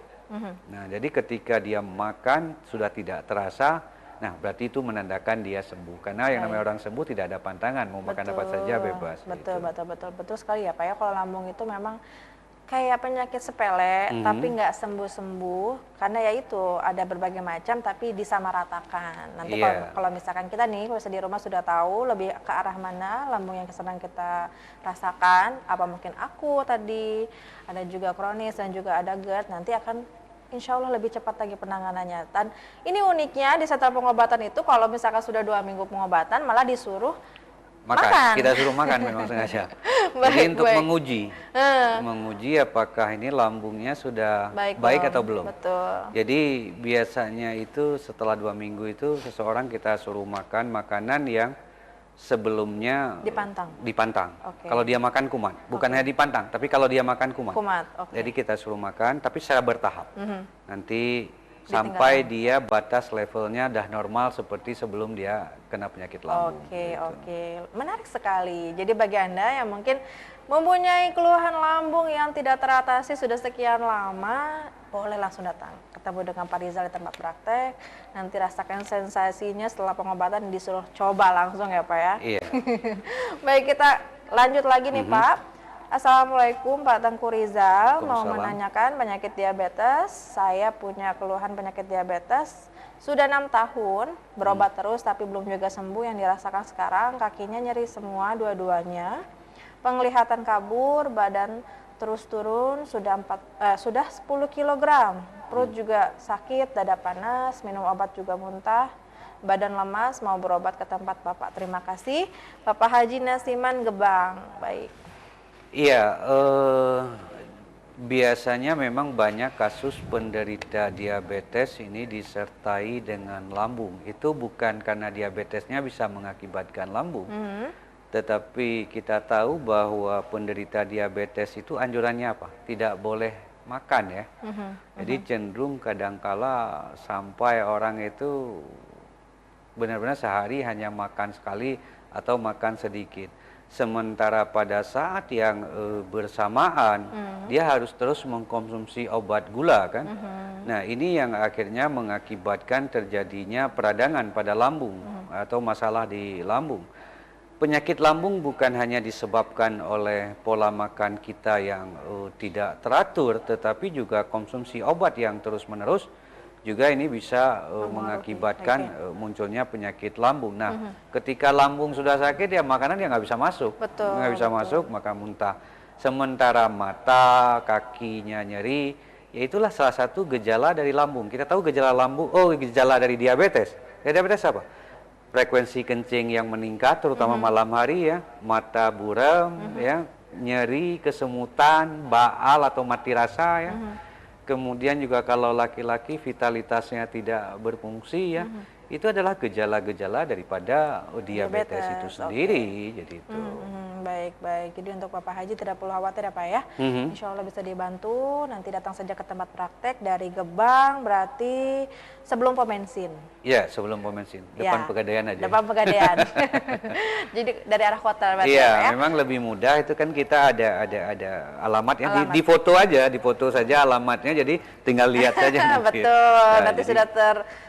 B: Nah, jadi ketika dia makan sudah tidak terasa, nah berarti itu menandakan dia sembuh. Karena yang namanya orang sembuh tidak ada pantangan, mau makan apa saja bebas.
A: Betul,
B: gitu.
A: betul sekali ya Pak ya. Kalau lambung itu memang kayak penyakit sepele, tapi nggak sembuh-sembuh, karena ya itu ada berbagai macam, tapi disamaratakan. Nanti kalau misalkan kita nih, kalau di rumah sudah tahu lebih ke arah mana lambung yang sedang kita rasakan, apa mungkin akut tadi, ada juga kronis dan juga ada GERD, nanti akan insya Allah lebih cepat lagi penanganannya. Dan ini uniknya di sentra pengobatan itu, kalau misalkan sudah 2 minggu pengobatan, malah disuruh makan.
B: Kita suruh makan memang sengaja. Jadi untuk menguji apakah ini lambungnya sudah baik atau belum.
A: Betul.
B: Jadi biasanya itu setelah 2 minggu itu seseorang kita suruh makan makanan yang sebelumnya dipantang. Kalau dia makan kumat, bukan hanya dipantang, tapi kalau dia makan kumat. Jadi kita suruh makan, tapi secara bertahap. Nanti sampai dia batas levelnya dah normal seperti sebelum dia kena penyakit lambung.
A: Oke. Menarik sekali. Jadi bagi Anda yang mungkin mempunyai keluhan lambung yang tidak teratasi sudah sekian lama, boleh langsung datang ketemu dengan Pak Rizal di tempat praktek. Nanti rasakan sensasinya setelah pengobatan, disuruh coba langsung ya Pak ya.
B: Iya.
A: Baik, kita lanjut lagi nih Pak. Assalamualaikum Pak Tengku Rizal, mau menanyakan penyakit diabetes. Saya punya keluhan penyakit diabetes sudah 6 tahun, berobat terus tapi belum juga sembuh. Yang dirasakan sekarang kakinya nyeri semua dua-duanya, penglihatan kabur, badan terus turun, sudah 10 kg, perut juga sakit, dada panas, minum obat juga muntah, badan lemas, mau berobat ke tempat Bapak. Terima kasih, Bapak Haji Nasiman Gebang. Baik.
B: Iya, biasanya memang banyak kasus penderita diabetes ini disertai dengan lambung. Itu bukan karena diabetesnya bisa mengakibatkan lambung, tetapi kita tahu bahwa penderita diabetes itu anjurannya apa? Tidak boleh makan ya. Jadi cenderung kadangkala sampai orang itu benar-benar sehari hanya makan sekali atau makan sedikit. Sementara pada saat yang bersamaan dia harus terus mengkonsumsi obat gula kan. Nah, ini yang akhirnya mengakibatkan terjadinya peradangan pada lambung atau masalah di lambung. Penyakit lambung bukan hanya disebabkan oleh pola makan kita yang tidak teratur, tetapi juga konsumsi obat yang terus-menerus juga ini bisa mengakibatkan munculnya penyakit lambung. Nah, ketika lambung sudah sakit ya makanan dia nggak bisa masuk, nggak bisa masuk, maka muntah. Sementara mata, kakinya nyeri, ya itulah salah satu gejala dari lambung. Kita tahu gejala lambung, gejala dari diabetes. Diabetes apa? Frekuensi kencing yang meningkat, terutama malam hari ya, mata buram, ya, nyeri, kesemutan, baal atau mati rasa ya. Kemudian juga kalau laki-laki vitalitasnya tidak berfungsi ya, itu adalah gejala-gejala daripada diabetes itu sendiri. Jadi itu.
A: Baik. Jadi untuk Bapak Haji tidak perlu khawatir ya Pak ya. Insya Allah bisa dibantu. Nanti datang saja ke tempat praktek dari Gebang, berarti sebelum pom bensin.
B: Iya, sebelum pom bensin. Depan Pegadaian aja.
A: Depan Pegadaian. Jadi dari arah kota berarti
B: ya. Memang lebih mudah, itu kan kita ada alamatnya. Di foto aja, di foto saja alamatnya, jadi tinggal lihat saja.
A: Betul, nanti sudah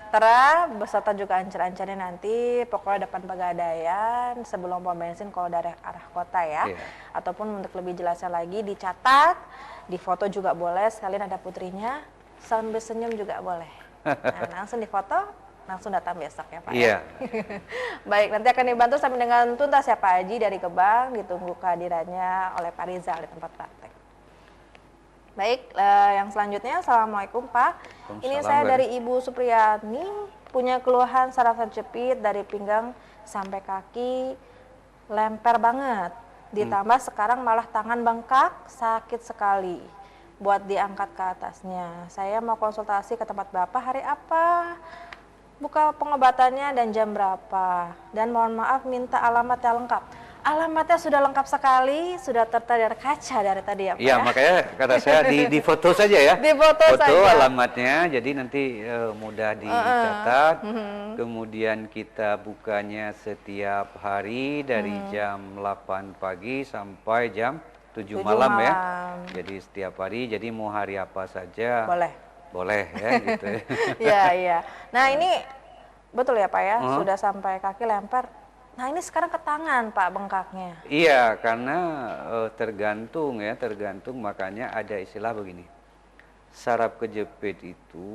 A: Tertera beserta juga ancer-ancernya nanti, pokoknya depan Pegadaian sebelum pom bensin kalau dari arah kota ya.
B: Iya.
A: Ataupun untuk lebih jelasnya lagi dicatat, di foto juga boleh, sekalian ada putrinya, sambil senyum juga boleh. Nah, langsung difoto, langsung datang besok ya Pak
B: Iya.
A: ya. Baik, nanti akan dibantu sampai dengan tuntas ya Pak Haji dari Gebang, ditunggu kehadirannya oleh Pak Rizal di tempat praktek. Baik, yang selanjutnya, Assalamualaikum Pak. Ini saya dari Ibu Supriyani, punya keluhan saraf terjepit dari pinggang sampai kaki, lemper banget. Ditambah sekarang malah tangan bengkak, sakit sekali. Buat diangkat ke atasnya. Saya mau konsultasi ke tempat Bapak hari apa? Buka pengobatannya dan jam berapa? Dan mohon maaf minta alamatnya lengkap. Alamatnya sudah lengkap sekali, sudah tertera dari kaca dari tadi ya Pak.
B: Iya, makanya kata saya di foto saja ya.
A: Di foto saja.
B: Alamatnya, jadi nanti mudah dicatat. Kemudian kita bukanya setiap hari dari jam 8 pagi sampai jam 7 malam ya. Jadi setiap hari, jadi mau hari apa saja. Boleh ya gitu ya.
A: Iya, iya. Nah ini betul ya Pak ya, sudah sampai kaki lemper. Nah ini sekarang ke tangan Pak bengkaknya.
B: Iya, karena tergantung makanya ada istilah begini. Saraf kejepit itu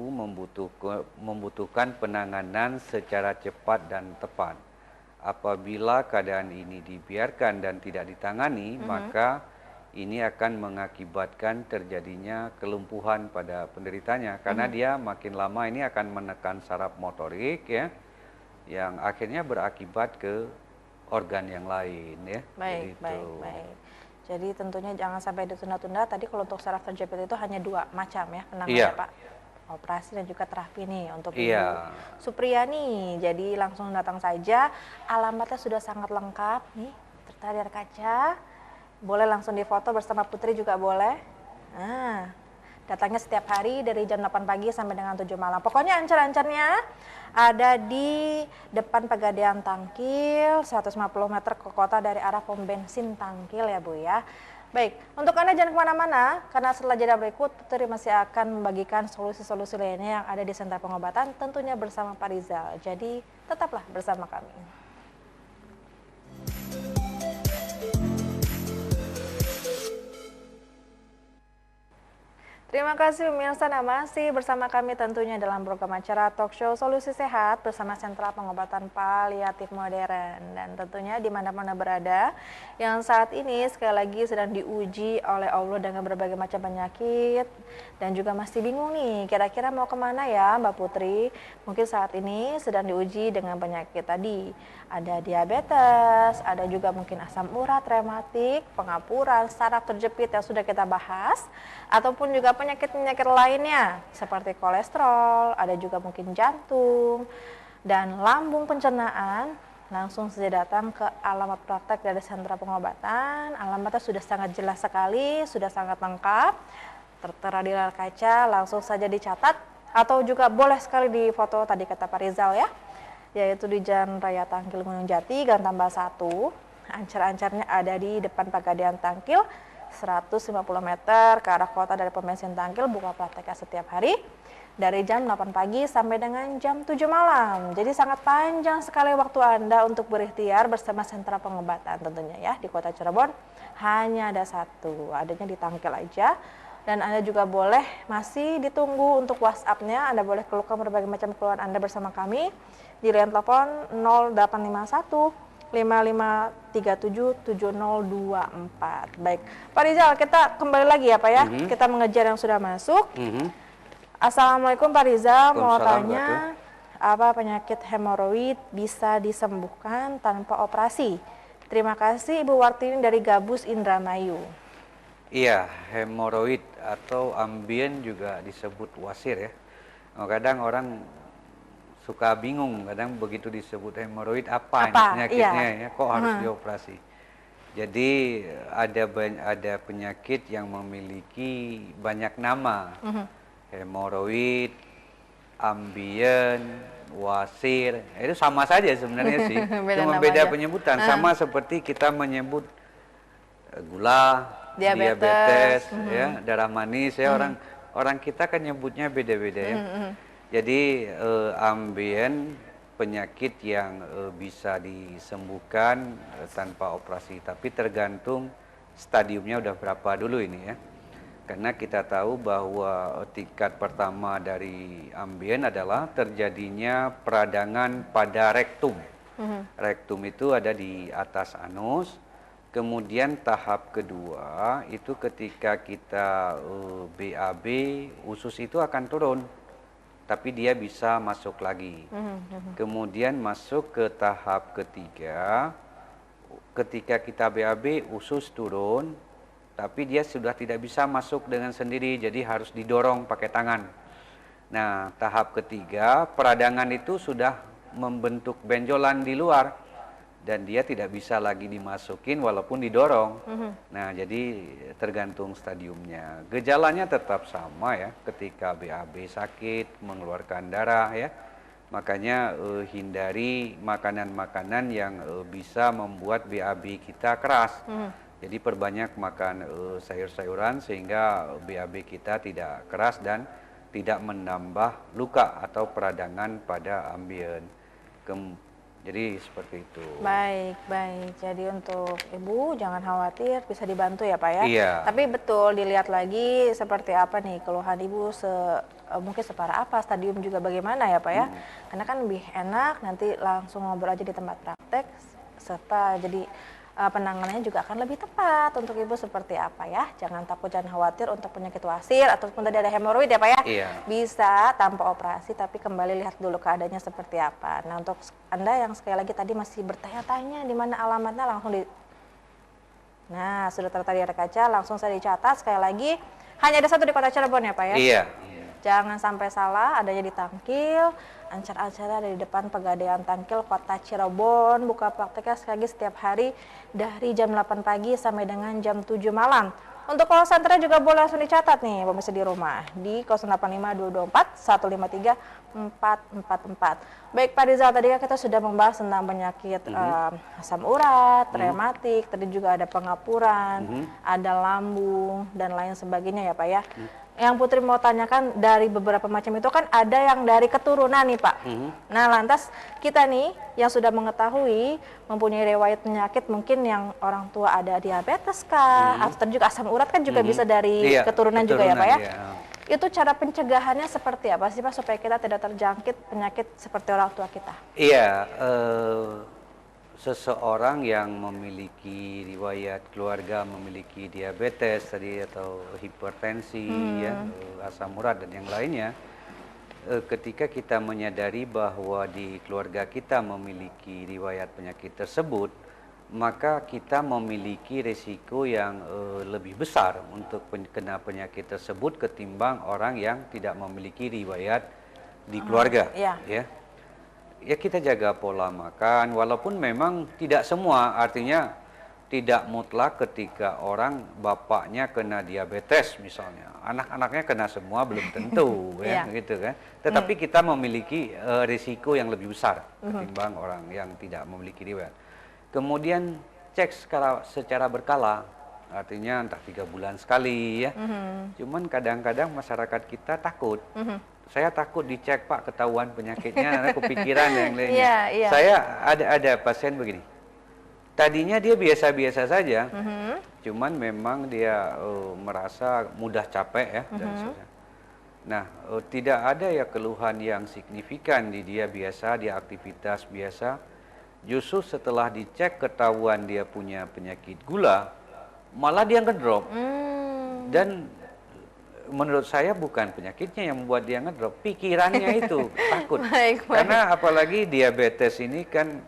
B: membutuhkan penanganan secara cepat dan tepat. Apabila keadaan ini dibiarkan dan tidak ditangani, maka ini akan mengakibatkan terjadinya kelumpuhan pada penderitanya. Karena dia makin lama ini akan menekan saraf motorik ya, yang akhirnya berakibat ke organ yang lain ya.
A: Baik, baik. Jadi tentunya jangan sampai ditunda-tunda. Tadi kalau untuk saraf terjepit itu hanya 2 macam ya penanganannya Pak. Operasi dan juga terapi nih untuk Ibu Supriyani. Jadi langsung datang saja. Alamatnya sudah sangat lengkap nih, tertera dari kaca. Boleh langsung difoto bersama putri juga boleh. Nah, datangnya setiap hari dari jam 8 pagi sampai dengan 7 malam. Pokoknya ancer-ancernya ada di depan Pegadaian Tangkil, 150 meter ke kota dari arah pom bensin Tangkil ya Bu ya. Baik, untuk Anda jangan kemana-mana, karena setelah jeda berikut, Putri masih akan membagikan solusi-solusi lainnya yang ada di sentra pengobatan, tentunya bersama Pak Rizal. Jadi, tetaplah bersama kami. Terima kasih pemirsa, masih bersama kami tentunya dalam program acara Talk Show Solusi Sehat bersama Sentra Pengobatan Paliatif Modern. Dan tentunya dimanapun Anda berada, yang saat ini sekali lagi sedang diuji oleh Allah dengan berbagai macam penyakit dan juga masih bingung nih, kira-kira mau kemana ya Mbak Putri? Mungkin saat ini sedang diuji dengan penyakit tadi. Ada diabetes, ada juga mungkin asam urat, rematik, pengapuran, saraf terjepit yang sudah kita bahas, ataupun juga penyakit-penyakit lainnya seperti kolesterol, ada juga mungkin jantung, dan lambung pencernaan. Langsung saja datang ke alamat praktek dari sentra pengobatan. Alamatnya sudah sangat jelas sekali, sudah sangat lengkap, tertera di layar kaca, langsung saja dicatat, atau juga boleh sekali di foto tadi kata Pak Rizal ya, yaitu di Jalan Raya Tangkil Gunung Jati, Gang Tambah 1. Ancar-ancarnya ada di depan Pegadaian Tangkil, 150 meter ke arah kota dari pom bensin Tangkil, buka prakteknya setiap hari dari jam 8 pagi sampai dengan jam 7 malam. Jadi sangat panjang sekali waktu Anda untuk berikhtiar bersama sentra pengobatan tentunya ya. Di kota Cirebon hanya ada satu, adanya di Tangkil aja. Dan Anda juga boleh masih ditunggu untuk WhatsApp-nya. Anda boleh keluhkan berbagai macam keluhan Anda bersama kami di line telepon 0851 5537 7024. Baik, Pak Rizal, kita kembali lagi ya Pak ya. Kita mengejar yang sudah masuk. Assalamualaikum Pak Rizal, mau tanya apa penyakit hemoroid bisa disembuhkan tanpa operasi? Terima kasih Ibu Wartini dari Gabus Indramayu.
B: Iya, hemoroid atau ambien juga disebut wasir ya. Kadang orang suka bingung, kadang begitu disebut hemoroid apa penyakitnya ya, kok harus dioperasi. Jadi ada penyakit yang memiliki banyak nama. Hemoroid, ambien, wasir, itu sama saja sebenarnya sih. Cuma beda penyebutan, sama seperti kita menyebut gula, diabetes ya, darah manis ya, orang kita kan nyebutnya beda-beda ya. Jadi ambien penyakit yang bisa disembuhkan tanpa operasi, tapi tergantung stadiumnya udah berapa dulu ini ya. Karena kita tahu bahwa tingkat pertama dari ambien adalah terjadinya peradangan pada rektum. Rektum itu ada di atas anus. Kemudian tahap kedua itu ketika kita BAB, usus itu akan turun, tapi dia bisa masuk lagi. Kemudian masuk ke tahap ketiga, ketika kita BAB, usus turun, tapi dia sudah tidak bisa masuk dengan sendiri, jadi harus didorong pakai tangan. Nah, tahap ketiga, peradangan itu sudah membentuk benjolan di luar, dan dia tidak bisa lagi dimasukin walaupun didorong. Nah, jadi tergantung stadiumnya. Gejalanya tetap sama ya, ketika BAB sakit, mengeluarkan darah ya. Makanya hindari makanan-makanan yang bisa membuat BAB kita keras. Jadi perbanyak makan sayur-sayuran sehingga BAB kita tidak keras dan tidak menambah luka atau peradangan pada ambien. Jadi seperti itu.
A: Baik, baik. Jadi untuk Ibu jangan khawatir, bisa dibantu ya Pak ya.
B: Iya.
A: Tapi betul dilihat lagi seperti apa nih keluhan Ibu, mungkin separah apa, stadium juga bagaimana ya Pak ya. Karena kan lebih enak nanti langsung ngobrol aja di tempat praktek, serta jadi penanganannya juga akan lebih tepat untuk Ibu seperti apa ya. Jangan takut, jangan khawatir untuk penyakit wasir ataupun tadi ada hemoroid ya Pak ya.
B: Iya.
A: Bisa tanpa operasi, tapi kembali lihat dulu keadaannya seperti apa. Nah, untuk Anda yang sekali lagi tadi masih bertanya-tanya di mana alamatnya, langsung Nah, sudah tertera di layar kaca, langsung saya dicatat sekali lagi. Hanya ada satu di Kota Cirebon ya Pak ya.
B: Iya.
A: Jangan sampai salah, adanya di Tangkil. Acara-acara ada di depan Pegadaian Tangkil Kota Cirebon. Buka prakteknya sekali lagi setiap hari dari jam 8 pagi sampai dengan jam 7 malam. Untuk call center juga boleh langsung dicatat nih pemirsa di rumah di 085224 153 444. Baik Pak Rizal, tadi kan kita sudah membahas tentang penyakit asam urat, rematik, tadi juga ada pengapuran, ada lambung dan lain sebagainya ya Pak ya. Yang Putri mau tanyakan, dari beberapa macam itu kan ada yang dari keturunan nih Pak. Nah, lantas kita nih yang sudah mengetahui mempunyai riwayat penyakit, mungkin yang orang tua ada diabetes kah, atau juga asam urat kan juga bisa dari keturunan juga ya Pak ya. Itu cara pencegahannya seperti apa sih Pak supaya kita tidak terjangkit penyakit seperti orang tua kita?
B: Iya, seseorang yang memiliki riwayat keluarga memiliki diabetes tadi atau hipertensi ya, asam urat dan yang lainnya, ketika kita menyadari bahwa di keluarga kita memiliki riwayat penyakit tersebut, maka kita memiliki risiko yang lebih besar untuk kena penyakit tersebut ketimbang orang yang tidak memiliki riwayat di keluarga. Ya, kita jaga pola makan, walaupun memang tidak semua, artinya tidak mutlak ketika orang bapaknya kena diabetes misalnya, anak-anaknya kena semua belum tentu ya, gitu kan. Tetapi kita memiliki risiko yang lebih besar ketimbang orang yang tidak memiliki riwayat. Kemudian cek secara berkala, artinya entah 3 bulan sekali ya. Cuman kadang-kadang masyarakat kita takut. Saya takut dicek Pak, ketahuan penyakitnya, karena kepikiran yang lainnya. Saya ada pasien begini, tadinya dia biasa-biasa saja, cuman memang dia merasa mudah capek ya dan sebagainya. Nah, tidak ada ya keluhan yang signifikan di dia biasa, dia aktivitas biasa. Justru setelah dicek ketahuan dia punya penyakit gula, malah dia ngedrop. Dan menurut saya bukan penyakitnya yang membuat dia ngedrop, pikirannya itu takut. Karena apalagi diabetes ini kan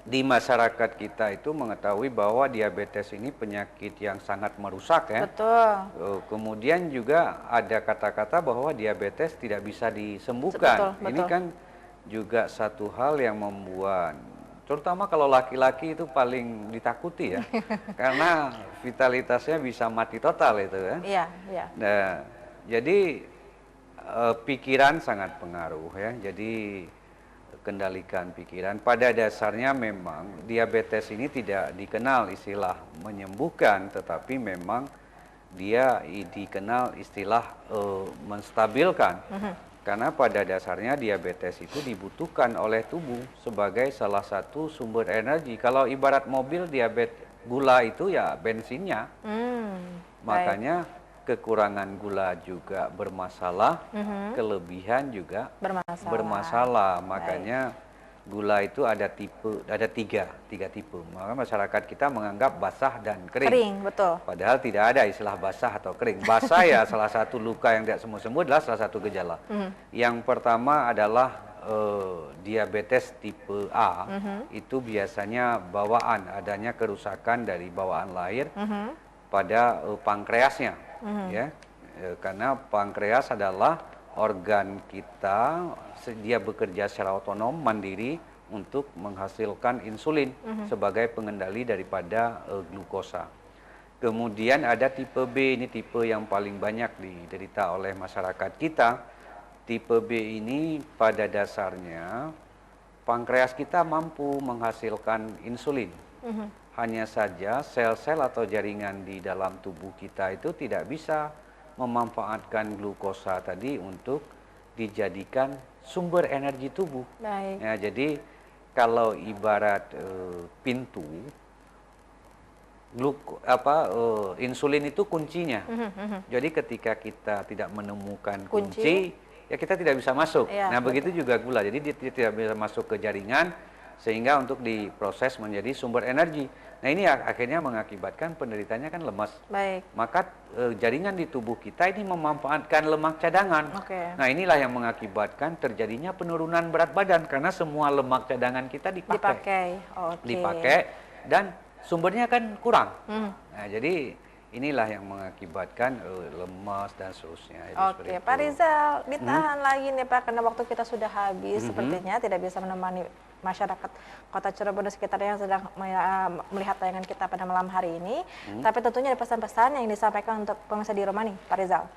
B: di masyarakat kita itu mengetahui bahwa diabetes ini penyakit yang sangat merusak ya.
A: Betul.
B: Kemudian juga ada kata-kata bahwa diabetes tidak bisa disembuhkan.
A: Betul.
B: Ini kan juga satu hal yang membuat, terutama kalau laki-laki itu paling ditakuti ya, karena vitalitasnya bisa mati total itu kan.
A: Iya.
B: Nah, jadi pikiran sangat pengaruh ya. Jadi kendalikan pikiran. Pada dasarnya memang diabetes ini tidak dikenal istilah menyembuhkan, tetapi memang dia dikenal istilah menstabilkan. Karena pada dasarnya diabetes itu dibutuhkan oleh tubuh sebagai salah satu sumber energi. Kalau ibarat mobil, gula itu ya bensinnya.
A: Baik.
B: Makanya kekurangan gula juga bermasalah, kelebihan juga bermasalah. Makanya gula itu ada tiga tipe. Maka masyarakat kita menganggap basah dan kering.
A: Kering, betul.
B: Padahal tidak ada istilah basah atau kering. Basah ya salah satu luka yang tidak sembuh-sembuh adalah salah satu gejala. Yang pertama adalah diabetes tipe A. Itu biasanya bawaan, adanya kerusakan dari bawaan lahir pada pankreasnya. Ya, karena pankreas adalah organ kita, dia bekerja secara otonom, mandiri untuk menghasilkan insulin sebagai pengendali daripada glukosa. Kemudian ada tipe B, ini tipe yang paling banyak diderita oleh masyarakat kita. Tipe B ini pada dasarnya pankreas kita mampu menghasilkan insulin. Hanya saja sel-sel atau jaringan di dalam tubuh kita itu tidak bisa memanfaatkan glukosa tadi untuk dijadikan sumber energi tubuh.
A: Baik.
B: Ya, jadi kalau ibarat pintu, insulin itu kuncinya. Jadi ketika kita tidak menemukan kunci, ya kita tidak bisa masuk.
A: Ya,
B: nah, begitu juga gula. Jadi dia tidak bisa masuk ke jaringan sehingga untuk diproses menjadi sumber energi. Nah, ini akhirnya mengakibatkan penderitanya kan lemas.
A: Baik.
B: Maka jaringan di tubuh kita ini memanfaatkan lemak cadangan. Nah, inilah yang mengakibatkan terjadinya penurunan berat badan karena semua lemak cadangan kita dipakai. Dipakai dan sumbernya kan kurang. Nah, jadi inilah yang mengakibatkan lemas dan seterusnya.
A: Oke, Pak Rizal, ditahan lagi nih Pak, karena waktu kita sudah habis. Sepertinya tidak bisa menemani masyarakat Kota Cirebon dan sekitarnya yang sedang melihat tayangan kita pada malam hari ini. Tapi tentunya ada pesan-pesan yang disampaikan untuk pemirsa di rumah nih, Pak Rizal.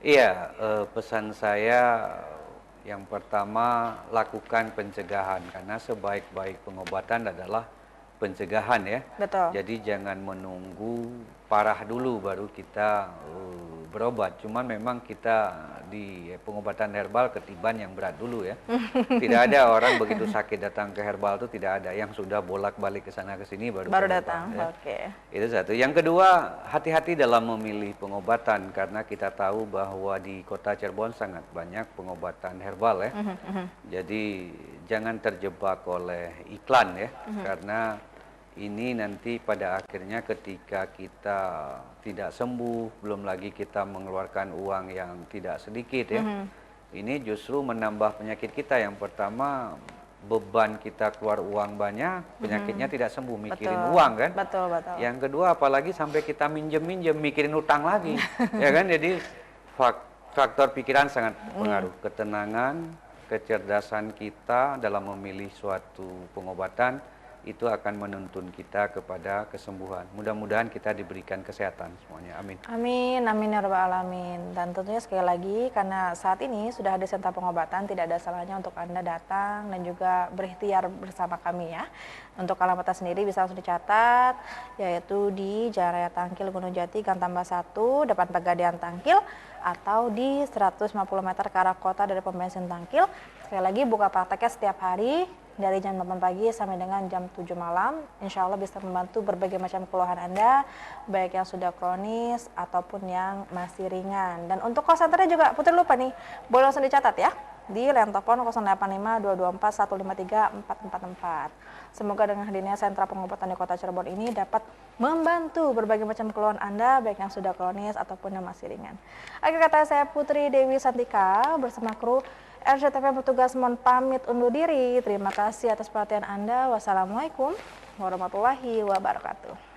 B: Iya, pesan saya yang pertama, lakukan pencegahan, karena sebaik-baik pengobatan adalah pencegahan ya.
A: Betul.
B: Jadi jangan menunggu parah dulu baru kita berobat. Cuman memang kita di pengobatan herbal ketiban yang berat dulu ya. Tidak ada orang begitu sakit datang ke herbal itu, tidak ada yang sudah bolak-balik ke sana ke sini baru
A: datang.
B: Ya.
A: Oke.
B: Itu satu. Yang kedua, hati-hati dalam memilih pengobatan karena kita tahu bahwa di Kota Cirebon sangat banyak pengobatan herbal ya. Jadi jangan terjebak oleh iklan ya, karena ini nanti pada akhirnya ketika kita tidak sembuh, belum lagi kita mengeluarkan uang yang tidak sedikit ya. Ini justru menambah penyakit kita. Yang pertama, beban kita keluar uang banyak, penyakitnya tidak sembuh, mikirin uang kan.
A: Betul.
B: Yang kedua, apalagi sampai kita minjem-minjem, mikirin utang lagi. Ya kan, jadi faktor pikiran sangat pengaruh. Ketenangan, kecerdasan kita dalam memilih suatu pengobatan itu akan menuntun kita kepada kesembuhan. Mudah-mudahan kita diberikan kesehatan semuanya. Amin.
A: Amin ya rabbal alamin. Dan tentunya sekali lagi, karena saat ini sudah ada sentra pengobatan, tidak ada salahnya untuk Anda datang dan juga berikhtiar bersama kami ya. Untuk alamatnya sendiri bisa langsung dicatat, yaitu di Jalan Raya Tangkil Gunung Jati, Gang Tambah 1, depan Pegadaian Tangkil, atau di 150 meter ke arah kota dari pom bensin Tangkil. Sekali lagi, buka prakteknya setiap hari dari jam 8 pagi sampai dengan jam 7 malam. Insya Allah bisa membantu berbagai macam keluhan Anda, baik yang sudah kronis ataupun yang masih ringan. Dan untuk call center-nya juga, Putri lupa nih, boleh langsung dicatat ya, di line telepon 085-224-153-444. Semoga dengan hadirnya sentra pengobatan di Kota Cirebon ini dapat membantu berbagai macam keluhan Anda, baik yang sudah kronis ataupun yang masih ringan. Akhir kata, saya Putri Dewi Santika bersama kru RCTV bertugas mohon pamit undur diri. Terima kasih atas perhatian Anda. Wassalamualaikum warahmatullahi wabarakatuh.